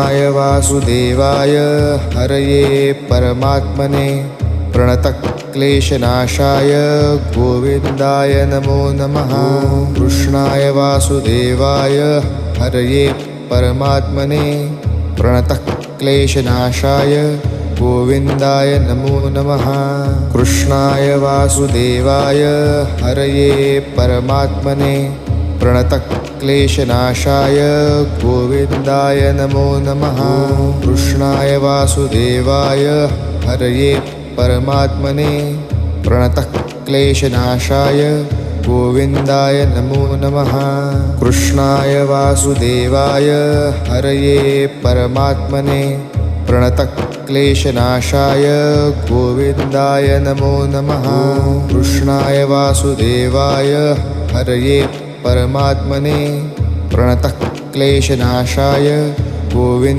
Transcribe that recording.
कृष्णाय वासुदेवाय हरये परमात्मने प्रणतक्लेशनाशाय गोविन्दाय नमो नमः। कृष्णाय वासुदेवाय हरये परमात्मने प्रणतक्लेशनाशाय गोविन्दाय नमो नमः। कृष्णाय वासुदेवाय हरये परमात्मने प्रणतक्लेशनाशाय गोविन्दाय नमो नमः। कृष्णाय वासुदेवाय हरये परमात्मने प्रणतक्लेशनाशाय गोविन्दाय नमो नमः। कृष्णाय वासुदेवाय हरये परमात्मने प्रणतक्लेशनाशाय गोविन्दाय नमो नमः। कृष्णाय वासुदेवाय हरये परमात्मने प्रणतक्लेशनाशाय गोविन्द